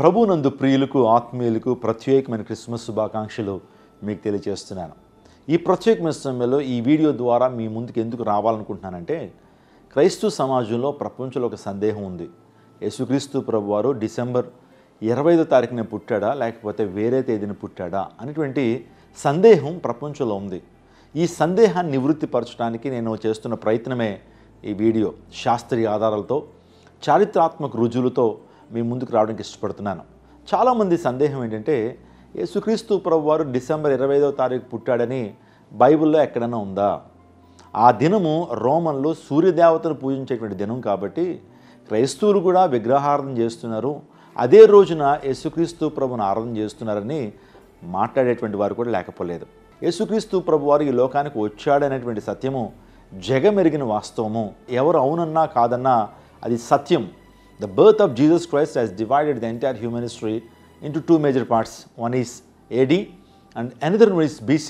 ప్రభునందు ప్రియులకు ఆత్మీయులకు ప్రత్యేకమైన క్రిస్మస్ శుభాకాంక్షలు మీకు తెలియజేస్తున్నాను. ఈ ప్రత్యేకమైన సమయంలో ఈ వీడియో ద్వారా మీ ముందుకు ఎందుకు రావాలనుకుంటున్నానంటే, క్రైస్తవ సమాజంలో ప్రపంచంలో ఒక సందేహం ఉంది. యేసుక్రీస్తు ప్రభువారు డిసెంబర్ 25వ తారీఖున పుట్టాడా లేకపోతే వేరే తేదీన పుట్టాడా అనేటువంటి సందేహం ప్రపంచంలో ఉంది. ఈ సందేహాన్ని నివృత్తిపరచడానికి నేను చేస్తున్న ప్రయత్నమే ఈ వీడియో. శాస్త్రీయ ఆధారాలతో, చారిత్రాత్మక రుజువులతో మీ ముందుకు రావడానికి ఇష్టపడుతున్నాను. చాలామంది సందేహం ఏంటంటే, యేసుక్రీస్తు ప్రభువారు డిసెంబర్ 25వ తారీఖు పుట్టాడని బైబిల్లో ఎక్కడైనా ఉందా? ఆ దినము రోమన్లు సూర్యదేవతను పూజించేటువంటి దినం కాబట్టి క్రైస్తవులు కూడా విగ్రహారాధన చేస్తున్నారు, అదే రోజున యేసుక్రీస్తు ప్రభుని ఆరాధన చేస్తున్నారని మాట్లాడేటువంటి వారు కూడా లేకపోలేదు. యేసుక్రీస్తు ప్రభువారు ఈ లోకానికి వచ్చాడనేటువంటి సత్యము జగమెరిగిన వాస్తవము. ఎవరు అవునన్నా కాదన్నా అది సత్యం. The birth of Jesus Christ has divided the entire human history into two major parts. One is AD and another one is BC.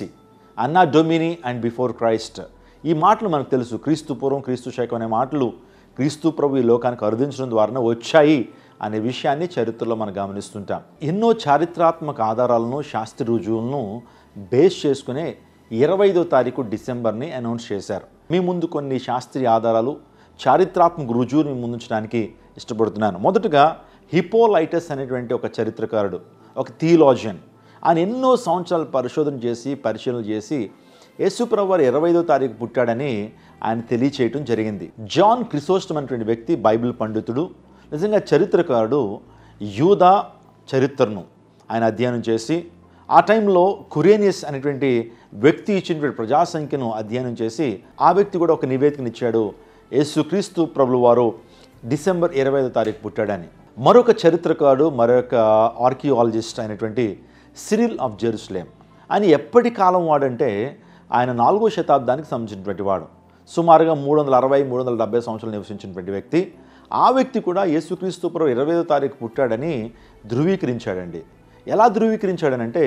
Anno Domini and before Christ. ఈ మాటలు మనకు తెలుసు. క్రీస్తు పూర్వం, క్రీస్తు శకం అనే మాటలు క్రీస్తు ప్రభు ఈ లోకానికి అరుదించడం ద్వారా వచ్చాయి అనే విషయాన్ని చరిత్రలో మనం గమనిస్తుంటాం. ఎన్నో చారిత్రాత్మక ఆధారాలను, శాస్త్ర రుజువులను బేస్ చేసుకునే 25వ తారీఖు డిసెంబర్ని అనౌన్స్ చేశారు. మీ ముందు కొన్ని శాస్త్రీయ ఆధారాలు, చారిత్రాత్మక రుజువుని ముందుంచడానికి ఇష్టపడుతున్నాను. మొదటగా హిపోలైటస్ అనేటువంటి ఒక చరిత్రకారుడు, ఒక థియోలాజియన్. ఆయన ఎన్నో సంవత్సరాలు పరిశీలన చేసి యేసుప్రభువారు 25వ తారీఖు పుట్టాడని ఆయన తెలియచేయటం జరిగింది. జాన్ క్రిసోస్టమ్ అనేటువంటి వ్యక్తి బైబిల్ పండితుడు, నిజంగా చరిత్రకారుడు. యూదా చరిత్రను ఆయన అధ్యయనం చేసి, ఆ టైంలో కురేనియస్ అనేటువంటి వ్యక్తి ఇచ్చినటువంటి ప్రజాసంఖ్యను అధ్యయనం చేసి, ఆ వ్యక్తి కూడా ఒక నివేదికనిచ్చాడు, యేసుక్రీస్తు ప్రభువారు డిసెంబర్ 25వ తారీఖు పుట్టాడని. మరొక చరిత్రకారుడు, మరొక ఆర్కియాలజిస్ట్ అయినటువంటి సిరిల్ ఆఫ్ జెరూసలేం. ఆయన ఎప్పటి కాలం వాడంటే ఆయన 4వ శతాబ్దానికి సంబంధించినటువంటి వాడు. సుమారుగా 360-370 సంవత్సరాలు నివసించినటువంటి వ్యక్తి. ఆ వ్యక్తి కూడా యేసుక్రీస్తు ప్రభు 25వ తారీఖు పుట్టాడని ధృవీకరించాడండి. ఎలా ధృవీకరించాడనంటే,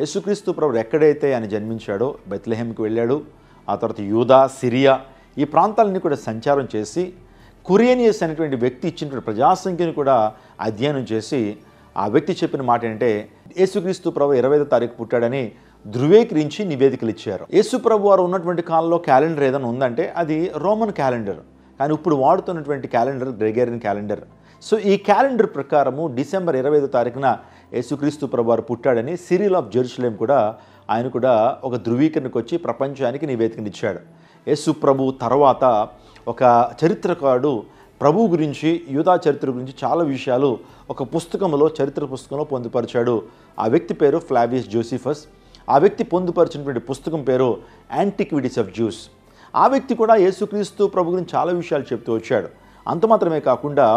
యేసుక్రీస్తు ప్రభు ఎక్కడైతే ఆయన జన్మించాడో బెత్లెహేమ్కి వెళ్ళాడు. ఆ తర్వాత యూదా, సిరియా ఈ ప్రాంతాలన్నీ కూడా సంచారం చేసి, కురేనియస్ అనేటువంటి వ్యక్తి ఇచ్చినటువంటి ప్రజాసంఖ్యను కూడా అధ్యయనం చేసి, ఆ వ్యక్తి చెప్పిన మాట ఏంటంటే, యేసుక్రీస్తు ప్రభు 25వ తారీఖు పుట్టాడని ధృవీకరించి నివేదికలు ఇచ్చారు. యేసు ప్రభు వారు ఉన్నటువంటి కాలంలో క్యాలెండర్ ఏదైనా ఉందంటే అది రోమన్ క్యాలెండర్. కానీ ఇప్పుడు వాడుతున్నటువంటి క్యాలెండర్ గ్రెగోరియన్ క్యాలెండర్. సో ఈ క్యాలెండర్ ప్రకారము డిసెంబర్ 25వ తారీఖున యేసుక్రీస్తు ప్రభు వారు పుట్టాడని సిరిల్ ఆఫ్ జెరూసలేం కూడా ఆయన కూడా ఒక ధృవీకరణకు వచ్చి ప్రపంచానికి నివేదికనిచ్చాడు. యేసు ప్రభు తర్వాత ఒక చరిత్రకారుడు ప్రభు గురించి, యూదా చరిత్ర గురించి చాలా విషయాలు ఒక పుస్తకంలో, చరిత్ర పుస్తకంలో పొందుపరిచాడు. ఆ వ్యక్తి పేరు ఫ్లావియస్ జోసిఫస్. ఆ వ్యక్తి పొందుపరిచినటువంటి పుస్తకం పేరు యాంటిక్విటీస్ ఆఫ్ జ్యూస్. ఆ వ్యక్తి కూడా యేసుక్రీస్తు ప్రభు గురించి చాలా విషయాలు చెప్తూ వచ్చాడు. అంత మాత్రమే కాకుండా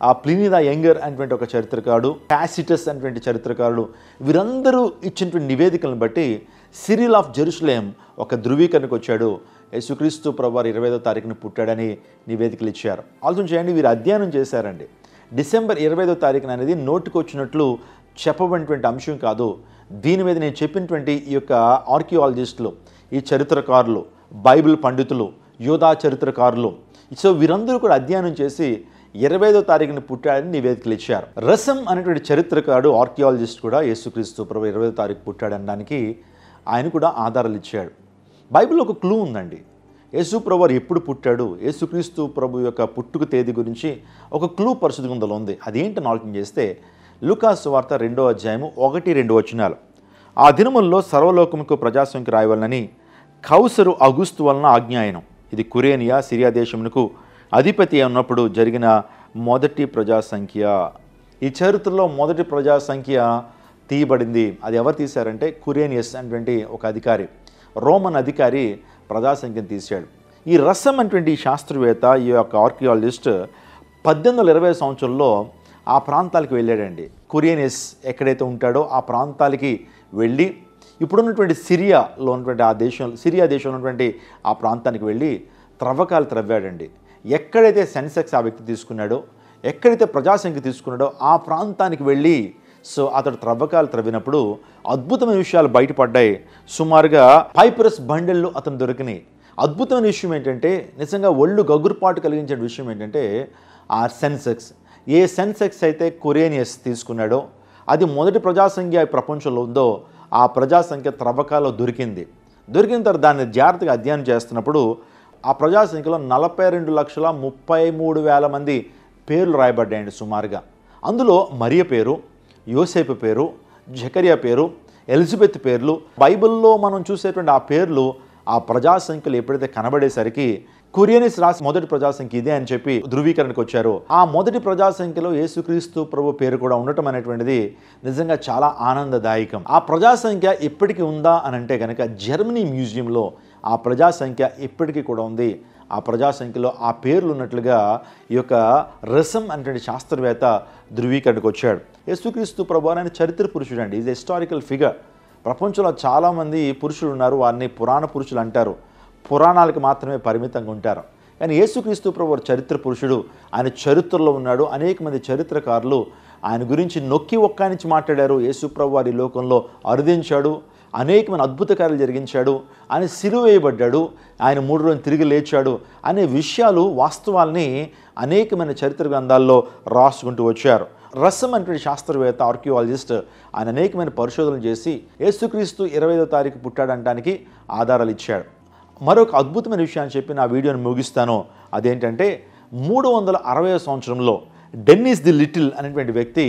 ఆ ప్లినీ ద యంగర్ అనేటువంటి ఒక చరిత్రకారుడు, టాసిటస్ అనేటువంటి చరిత్రకారుడు, వీరందరూ ఇచ్చినటువంటి నివేదికలను బట్టి సిరిల్ ఆఫ్ జెరూసలేం ఒక ధృవీకరణకు వచ్చాడు. యేసుక్రీస్తు ప్రభువారు 25వ తారీఖున పుట్టాడని నివేదికలు ఇచ్చారు. ఆలోచన చేయండి, వీరు అధ్యయనం చేశారండి. డిసెంబర్ 25వ తారీఖున అనేది నోటికి వచ్చినట్లు చెప్పబడినటువంటి అంశం కాదు. దీని మీద నేను చెప్పినటువంటి ఈ యొక్క ఆర్కియాలజిస్టులు, ఈ చరిత్రకారులు, బైబిల్ పండితులు, యూదా చరిత్రకారులు, సో వీరందరూ కూడా అధ్యయనం చేసి 25వ తారీఖున పుట్టాడని నివేదికలు ఇచ్చారు. రసం అనేటువంటి చరిత్రకారుడు, ఆర్కియాలజిస్ట్ కూడా యేసుక్రీస్తు ప్రభు 25వ తారీఖు పుట్టాడనడానికి ఆయన కూడా ఆధారాలు ఇచ్చాడు. బైబిల్లో ఒక క్లూ ఉందండి. యేసు ప్రభువారు ఎప్పుడు పుట్టాడు, యేసుక్రీస్తు ప్రభు యొక్క పుట్టుక తేదీ గురించి ఒక క్లూ పరిశుద్ధ గ్రంథంలో ఉంది. అదేంటని ఆలోచన చేస్తే, లూకా సువార్త 2వ అధ్యాయము 1-2 వచనాలు. ఆ దినముల్లో సర్వలోకముకు ప్రజాసంఖ్య రాయవలనని కౌసరు అగుస్తు వలన ఆజ్ఞాయనం. ఇది కురేనియా, సిరియా దేశమునకు అధిపతి ఉన్నప్పుడు జరిగిన మొదటి ప్రజాసంఖ్య. ఈ చరిత్రలో మొదటి ప్రజాసంఖ్య తీయబడింది. అది ఎవరు తీశారంటే కురేనియస్ అనేటువంటి ఒక అధికారి, రోమన్ అధికారి ప్రజాసంఖ్యను తీశాడు. ఈ రసం అనేటువంటి శాస్త్రవేత్త, ఈ యొక్క ఆర్కియాలజిస్ట్ 1820 సంవత్సరంలో ఆ ప్రాంతాలకు వెళ్ళాడండి. కురేనియస్ ఎక్కడైతే ఉంటాడో ఆ ప్రాంతాలకి వెళ్ళి, ఇప్పుడున్నటువంటి సిరియాలో ఉన్నటువంటి సిరియా దేశంలో ఉన్నటువంటి ఆ ప్రాంతానికి వెళ్ళి త్రవ్వకాలు త్రవ్వాడండి. ఎక్కడైతే సెన్సెక్స్ ఆ వ్యక్తి తీసుకున్నాడో, ఎక్కడైతే ప్రజాసంఖ్య తీసుకున్నాడో ఆ ప్రాంతానికి వెళ్ళి, సో అతడు త్రవ్వకాలు త్రవ్వినప్పుడు అద్భుతమైన విషయాలు బయటపడ్డాయి. సుమారుగా పైపరస్ బండెళ్ళు అతను దొరికినాయి. అద్భుతమైన విషయం ఏంటంటే, నిజంగా ఒళ్ళు గగురుపాటు కలిగించే విషయం ఏంటంటే, ఆ సెన్సెక్స్ ఏ సెన్సెక్స్ అయితే కొరేనియస్ తీసుకున్నాడో, అది మొదటి ప్రజాసంఖ్య ప్రపంచంలో ఉందో ఆ ప్రజాసంఖ్య త్రవ్వకాల్లో దొరికిన తర్వాత దాన్ని జాగ్రత్తగా అధ్యయనం చేస్తున్నప్పుడు ఆ ప్రజాసంఖ్యలో 42,33,000 మంది పేర్లు రాయబడ్డాయండి సుమారుగా. అందులో మరియ పేరు, యోసేపు పేరు, జకరియా పేరు, ఎలిజబెత్ పేర్లు, బైబిల్లో మనం చూసేటువంటి ఆ పేర్లు ఆ ప్రజాసంఖ్యలు ఎప్పుడైతే కనబడేసరికి కొరేనియస్ రాసి మొదటి ప్రజాసంఖ్య ఇదే అని చెప్పి ధృవీకరణకు వచ్చారు. ఆ మొదటి ప్రజాసంఖ్యలో యేసుక్రీస్తు ప్రభు పేరు కూడా ఉండటం అనేటువంటిది నిజంగా చాలా ఆనందదాయకం. ఆ ప్రజాసంఖ్య ఇప్పటికీ ఉందా అని అంటే కనుక జర్మనీ మ్యూజియంలో ఆ ప్రజాసంఖ్య ఇప్పటికీ కూడా ఉంది. ఆ ప్రజాసంఖ్యలో ఆ పేర్లు ఉన్నట్లుగా ఈ యొక్క రసం అనేటువంటి శాస్త్రవేత్త ధృవీకరణకు వచ్చాడు. యేసుక్రీస్తు ప్రభు ఆయన చరిత్ర పురుషుడు అండి, ఈజ్ హిస్టారికల్ ఫిగర్. ప్రపంచంలో చాలామంది పురుషులు ఉన్నారు, వారిని పురాణ పురుషులు అంటారు, పురాణాలకు మాత్రమే పరిమితంగా ఉంటారు. కానీ యేసుక్రీస్తు ప్రభు చరిత్ర పురుషుడు, ఆయన చరిత్రలో ఉన్నాడు. అనేక మంది చరిత్రకారులు ఆయన గురించి నొక్కి ఒక్కానించి మాట్లాడారు. యేసు ప్రభు వారి లోకంలో అరుదించాడు, అనేకమైన అద్భుత కార్యాలు జరిగించాడు, ఆయన సిలువ వేయబడ్డాడు, ఆయన 3 రోజులు తిరిగి లేచాడు అనే విషయాలు, వాస్తవాల్ని అనేకమైన చరిత్ర గ్రంథాల్లో రాసుకుంటూ వచ్చారు. రసం అంటే శాస్త్రవేత్త, ఆర్కియాలజిస్ట్, ఆయన అనేకమైన పరిశోధనలు చేసి యేసుక్రీస్తు 25వ తారీఖు పుట్టాడనడానికి ఆధారాలు ఇచ్చాడు. మరొక అద్భుతమైన విషయాన్ని చెప్పి నా వీడియోని ముగిస్తాను. అదేంటంటే 360వ సంవత్సరంలో డెన్నిస్ ది లిటిల్ అనేటువంటి వ్యక్తి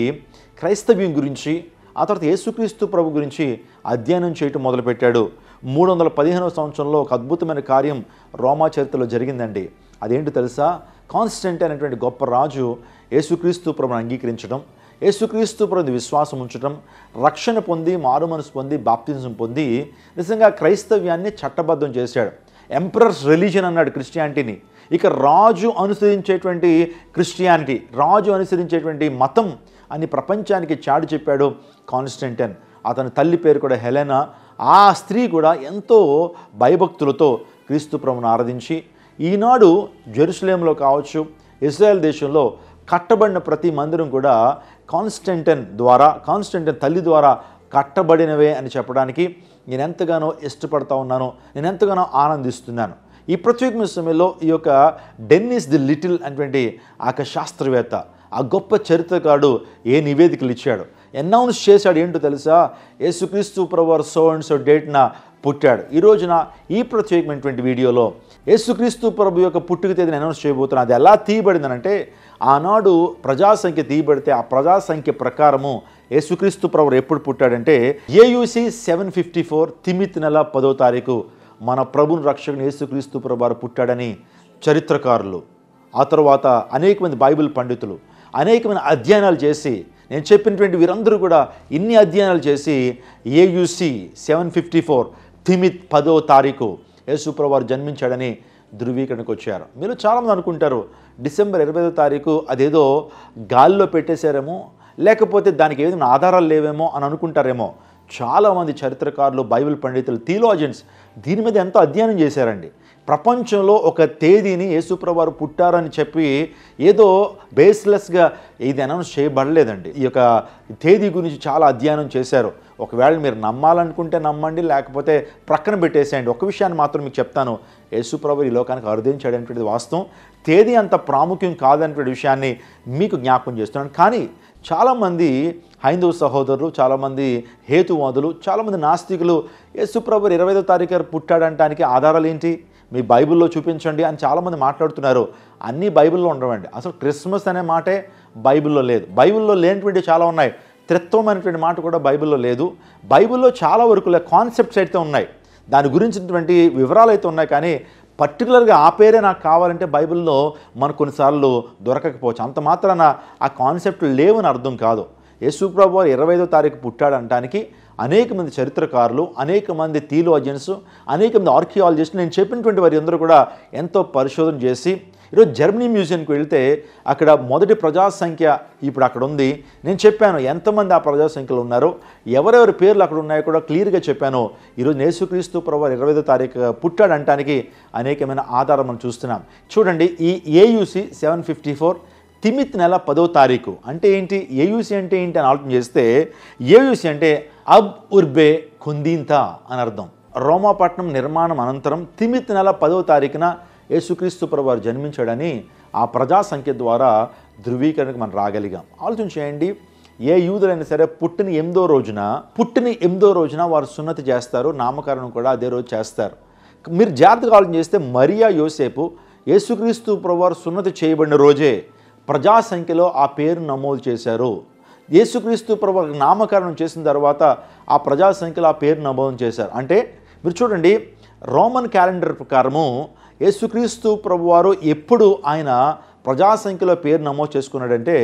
క్రైస్తవ్యం గురించి, ఆ తర్వాత యేసుక్రీస్తు ప్రభు గురించి అధ్యయనం చేయటం మొదలుపెట్టాడు. 315వ సంవత్సరంలో ఒక అద్భుతమైన కార్యం రోమా చరిత్రలో జరిగిందండి. అదేంటో తెలుసా? కాన్స్టంటైన్ అనేటువంటి గొప్ప రాజు యేసుక్రీస్తు ప్రభుని అంగీకరించడం, యేసుక్రీస్తు ప్రభు విశ్వాసం ఉంచడం, రక్షణ పొంది, మారు మనసు పొంది, బాప్తిజం పొంది నిజంగా క్రైస్తవ్యాన్ని చట్టబద్ధం చేశాడు. ఎంపరర్స్ రిలీజన్ అన్నాడు క్రిస్టియానిటీని. ఇక రాజు అనుసరించేటువంటి క్రిస్టియానిటీ, రాజు అనుసరించేటువంటి మతం అని ప్రపంచానికి చాటి చెప్పాడు కాన్స్టంటైన్. అతని తల్లి పేరు కూడా హెలెనా. ఆ స్త్రీ కూడా ఎంతో భయభక్తులతో క్రీస్తు ప్రభువును ఆరాధించి, ఈనాడు జెరూసలేంలో కావచ్చు, ఇజ్రాయెల్ దేశంలో కట్టబడిన ప్రతి మందిరం కూడా కాన్స్టంటైన్ తల్లి ద్వారా కట్టబడినవే అని చెప్పడానికి నేను ఎంతగానో ఇష్టపడతా ఉన్నాను, నేను ఎంతగానో ఆనందిస్తున్నాను. ఈ ప్రత్యేకమైన సమయంలో ఈ యొక్క డెన్నిస్ ది లిటిల్ అనేటువంటి ఆ శాస్త్రవేత్త, ఆ గొప్ప చరిత్రకారుడు ఏ నివేదికలు ఇచ్చాడు, అనౌన్స్ చేశాడు. ఏంటో తెలుసా? యేసుక్రీస్తు ప్రభువారు సో అండ్ సో డేట్న పుట్టాడు. ఈ రోజున ఈ ప్రత్యేకమైనటువంటి వీడియోలో యేసుక్రీస్తు ప్రభు యొక్క పుట్టుక తేదీని అనౌన్స్ చేయబోతున్నాను. అది ఎలా తీయబడిందనంటే, ఆనాడు ప్రజాసంఖ్య తీయబడితే ఆ ప్రజాసంఖ్య ప్రకారము యేసుక్రీస్తు ప్రభు ఎప్పుడు పుట్టాడంటే AUC 754 తిమిత్ నెల 10వ తారీఖు మన ప్రభుని రక్షకుని యేసుక్రీస్తు ప్రభు వారు పుట్టాడని చరిత్రకారులు, ఆ తర్వాత అనేక మంది బైబిల్ పండితులు అనేకమైన అధ్యయనాలు చేసి, నేను చెప్పినటువంటి వీరందరూ కూడా ఇన్ని అధ్యయనాలు చేసి AUC 754 తిమిత్ 10వ తారీఖు యేసు ప్రభు వారు జన్మించాడని ధృవీకరణకు వచ్చారు. మీరు చాలామంది అనుకుంటారు డిసెంబర్ 25వ తారీఖు అదేదో గాల్లో పెట్టేశారేమో, లేకపోతే దానికి ఏదైనా ఆధారాలు లేవేమో అని అనుకుంటారేమో. చాలామంది చరిత్రకారులు, బైబిల్ పండితులు, థియోలాజియన్స్ దీని మీద ఎంతో అధ్యయనం చేశారండి. ప్రపంచంలో ఒక తేదీని యేసుప్రభు వారు పుట్టారని చెప్పి ఏదో బేస్లెస్గా ఇది అనౌన్స్ చేయబడలేదండి. ఈ యొక్క తేదీ గురించి చాలా అధ్యయనం చేశారు. ఒకవేళ మీరు నమ్మాలనుకుంటే నమ్మండి, లేకపోతే ప్రక్కన పెట్టేసేయండి. ఒక విషయాన్ని మాత్రం మీకు చెప్తాను, యేసుప్రభు ఈ లోకానికి అరుదించాడనేటువంటిది వాస్తవం. తేదీ అంత ప్రాముఖ్యం కాదనేటువంటి విషయాన్ని మీకు జ్ఞాపకం చేస్తున్నాను. కానీ చాలామంది హైందవ సహోదరులు, చాలామంది హేతువాదులు, చాలామంది నాస్తికులు యేసుప్రభు 25వ తారీఖు పుట్టాడంటానికి ఆధారాలు ఏంటి, మీ బైబిల్లో చూపించండి అని చాలామంది మాట్లాడుతున్నారు. అన్నీ బైబిల్లో ఉండవండి. అసలు క్రిస్మస్ అనే మాటే బైబిల్లో లేదు. బైబిల్లో లేనటువంటి చాలా ఉన్నాయి. త్రిత్వం అనేటువంటి మాట కూడా బైబిల్లో లేదు. బైబిల్లో చాలా వరకు కాన్సెప్ట్స్ అయితే ఉన్నాయి, దాని గురించినటువంటి వివరాలు అయితే ఉన్నాయి. కానీ పర్టికులర్గా ఆ పేరే నాకు కావాలంటే బైబిల్లో మనకు కొన్నిసార్లు దొరకకపోవచ్చు. అంత మాత్రాన ఆ కాన్సెప్ట్లు లేవని అర్థం కాదు. యేసుప్రభు 25వ తారీఖు పుట్టాడంటానికి అనేక మంది చరిత్రకారులు, అనేక మంది థియోలాజియన్స్, అనేక మంది ఆర్కియాలజిస్టులు, నేను చెప్పినటువంటి వారి అందరూ కూడా ఎంతో పరిశోధన చేసి, ఈరోజు జర్మనీ మ్యూజియంకి వెళ్తే అక్కడ మొదటి ప్రజాసంఖ్య ఇప్పుడు అక్కడ ఉంది. నేను చెప్పాను ఎంతమంది ఆ ప్రజాసంఖ్యలో ఉన్నారో, ఎవరెవరి పేర్లు అక్కడ ఉన్నాయో కూడా క్లియర్గా చెప్పాను. ఈరోజు యేసుక్రీస్తు ప్రభువు 25వ తారీఖు పుట్టాడంటానికి అనేకమైన ఆధారం మనం చూస్తున్నాం. చూడండి, ఈ AUC 754 తిమిత్ నెల 10వ తారీఖు అంటే ఏంటి, AUC అంటే ఏంటి అని ఆలోచన చేస్తే, AUC అంటే అబ్ ఉర్బే కుందీంతా అని అర్థం. రోమాపట్నం నిర్మాణం అనంతరం తిమిత్ నెల 10వ తారీఖున యేసుక్రీస్తు ప్రభువు వారు జన్మించాడని ఆ ప్రజాసంఖ్య ద్వారా ధృవీకరణకు మనం రాగలిగాం. ఆలోచన చేయండి, ఏ యూదులైనా సరే పుట్టిన 8వ రోజున వారు సున్నతి చేస్తారు, నామకరణం కూడా అదే రోజు చేస్తారు. మీరు జాగ్రత్తగా ఆలోచన చేస్తే మరియా యోసేపు యేసుక్రీస్తు ప్రభువారు సున్నతి చేయబడిన రోజే ప్రజా సంఖ్యలో ఆ పేరు నమోదు చేశారు. యేసుక్రీస్తు ప్రభువారికి నామకరణం చేసిన తర్వాత ఆ ప్రజా సంఖ్యలో ఆ పేరు నమోదు చేశారు. అంటే మీరు చూడండి, రోమన్ క్యాలెండర్ ప్రకారము యేసుక్రీస్తు ప్రభువారు ఎప్పుడు ఆయన ప్రజా సంఖ్యలో పేరు నమోదు చేసుకున్నాడంటే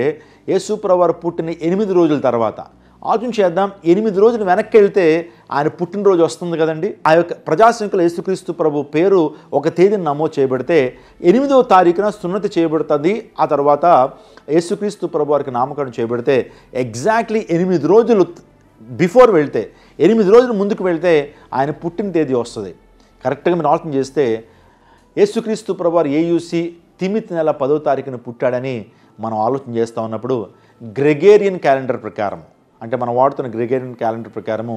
యేసు ప్రభువారు పుట్టిన 8 రోజుల తర్వాత. ఆలోచన చేద్దాం, 8 రోజులు వెనక్కి వెళ్తే ఆయన పుట్టినరోజు వస్తుంది కదండి. ఆ యొక్క ప్రజాసంఖ్యలో యేసుక్రీస్తు ప్రభు పేరు ఒక తేదీని నమోదు చేయబడితే 8వ తారీఖున సున్నతి చేయబడుతుంది. ఆ తర్వాత యేసుక్రీస్తు ప్రభు వారికి నామకరణం చేయబడితే ఎగ్జాక్ట్లీ 8 రోజులు బిఫోర్ వెళ్తే, 8 రోజులు ముందుకు వెళ్తే ఆయన పుట్టిన తేదీ వస్తుంది. కరెక్ట్గా మీరు ఆలోచన చేస్తే యేసుక్రీస్తు ప్రభు వారు ఏయుసి తిమిత్ నెల 10వ తారీఖున పుట్టాడని మనం ఆలోచన చేస్తూ ఉన్నప్పుడు గ్రెగేరియన్ క్యాలెండర్ ప్రకారం, అంటే మనం వాడుతున్న గ్రెగేరియన్ క్యాలెండర్ ప్రకారము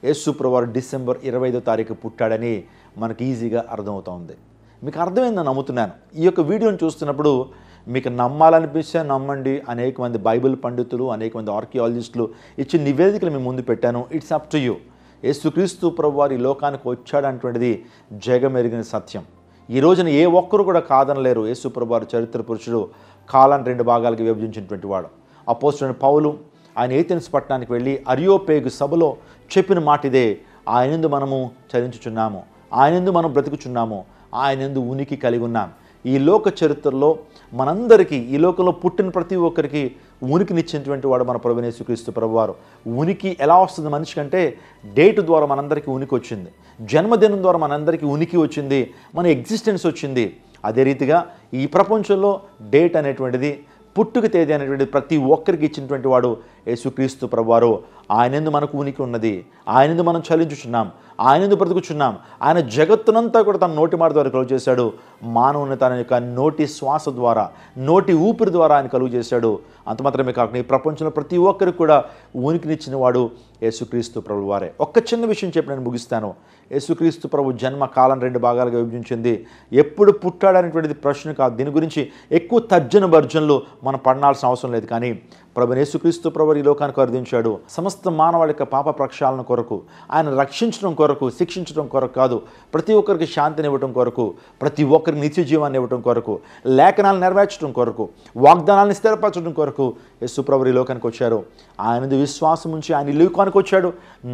యేసు ప్రభువారు డిసెంబర్ 25వ తారీఖు పుట్టాడని మనకి ఈజీగా అర్థమవుతుంది. మీకు అర్థమైందని నమ్ముతున్నాను. ఈ యొక్క వీడియోని చూస్తున్నప్పుడు మీకు నమ్మాలనిపిస్తే నమ్మండి. అనేక మంది బైబిల్ పండితులు, అనేక మంది ఆర్కియాలజిస్టులు ఇచ్చిన నివేదికలు మీ ముందు పెట్టాను. It's up to you. యేసుక్రీస్తు ప్రభువారు ఈ లోకానికి వచ్చాడనేటువంటిది జగమెరిగిన సత్యం. ఈ రోజున ఏ ఒక్కరు కూడా కాదనలేరు. యేసు ప్రభువారు చరిత్ర పురుషుడు, కాలాన్ని 2 భాగాలకు విభజించినటువంటి వాడు. అపోస్తలుడైన పౌలు ఆయన ఏథెన్స్ పట్టణానికి వెళ్ళి అరియోపేగు సభలో చెప్పిన మాట ఇదే: ఆయనందు మనము చరించుచున్నాము, ఆయనందు మనం బ్రతుకుచున్నాము, ఆయనందు ఉనికి కలిగి ఉన్నాం. ఈ లోక చరిత్రలో మనందరికీ, ఈ లోకంలో పుట్టిన ప్రతి ఒక్కరికి ఉనికినిచ్చినటువంటి వాడు మన ప్రభువైన యేసుక్రీస్తు ప్రభువారు. ఉనికి ఎలా వస్తుంది మనిషి కంటే? డేట్ ద్వారా మనందరికీ ఉనికి వచ్చింది, జన్మదినం ద్వారా మనందరికీ ఉనికి వచ్చింది, మన ఎగ్జిస్టెన్స్ వచ్చింది. అదే రీతిగా ఈ ప్రపంచంలో డేట్ అనేటువంటిది, పుట్టుక తేదీ అనేటువంటిది ప్రతి ఒక్కరికి ఇచ్చినటువంటి వాడు యేసుక్రీస్తు ప్రభువారు. ఆయనందు మనకు ఉనికి ఉన్నది, ఆయనందు మనం చలించుచున్నాం, ఆయనందు బ్రతుకుచున్నాం. ఆయన జగత్తునంతా కూడా తన నోటి మాట ద్వారా కలుగు చేశాడు. మానవుని తన యొక్క నోటి శ్వాస ద్వారా, నోటి ఊపిరి ద్వారా ఆయన కలుగు చేశాడు. అంత మాత్రమే కాకుండా ఈ ప్రపంచంలో ప్రతి ఒక్కరికి కూడా ఉనికినిచ్చిన వాడు యేసుక్రీస్తు ప్రభు వారే. ఒక్క చిన్న విషయం చెప్పి నేను ముగిస్తాను. యేసుక్రీస్తు ప్రభు జన్మ కాలం 2 భాగాలుగా విభజించింది. ఎప్పుడు పుట్టాడనేటువంటిది ప్రశ్న కాదు. దీని గురించి ఎక్కువ తర్జన భర్జనలు మనం పడాల్సిన అవసరం లేదు. కానీ ప్రభువైన యేసుక్రీస్తు ప్రభు ఈ లోకానికి అర్థించాడు. సమస్త మానవాళి యొక్క పాప ప్రక్షాళన కొరకు, ఆయన రక్షించడం కొరకు, శిక్షించడం కొరకు కాదు, ప్రతి ఒక్కరికి శాంతిని ఇవ్వడం కొరకు, ప్రతి ఒక్కరికి నిత్య జీవాన్ని ఇవ్వడం కొరకు, లేఖనాలను నెరవేర్చడం కొరకు, వాగ్దానాలను స్థిరపరచడం కొరకు యేసు ప్రభు ఈ లోకానికి వచ్చారు. ఆయనది విశ్వాసం ఉంచి ఆయన ఈ లోకానికి వచ్చాడు.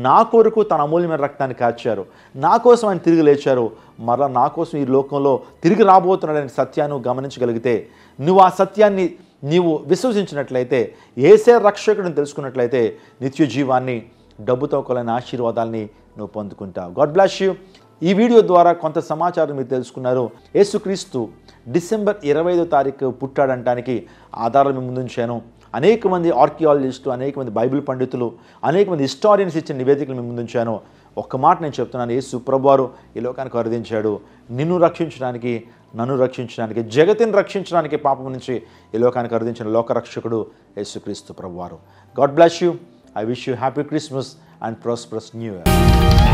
నా కొరకు తన అమూల్యమైన రక్తాన్ని కాచారు. నా కోసం ఆయన తిరిగి లేచారు. మరలా నా కోసం ఈ లోకంలో తిరిగి రాబోతున్నాడనే సత్యాన్ని గమనించగలిగితే, నువ్వు ఆ సత్యాన్ని నీవు విశ్వసించినట్లయితే, యేసే రక్షకుడిని తెలుసుకున్నట్లయితే నిత్య జీవాన్ని, డబ్బుతో కొలైన ఆశీర్వాదాలని నువ్వు పొందుకుంటావు. God bless you. ఈ వీడియో ద్వారా కొంత సమాచారం మీరు తెలుసుకున్నారు. యేసుక్రీస్తు డిసెంబర్ 25వ తారీఖు పుట్టాడంటానికి ఆధారాలు మీ ముందుంచాను. అనేక మంది ఆర్కియాలజిస్టులు, అనేక మంది బైబిల్ పండితులు, అనేక మంది హిస్టారియన్స్ ఇచ్చిన నివేదికలు మీ ముందుంచాను. ఒక్క మాట నేను చెప్తున్నాను, యేసు ప్రభువారు ఈ లోకానికి వరదించాడు నిన్ను రక్షించడానికి, నన్ను రక్షించడానికి, జగతిని రక్షించడానికి, పాపం నుంచి ఈ లోకానికి వరదించిన లోకరక్షకుడు యేసుక్రీస్తు ప్రభువారు. God bless you. I wish you happy Christmas and prosperous new year.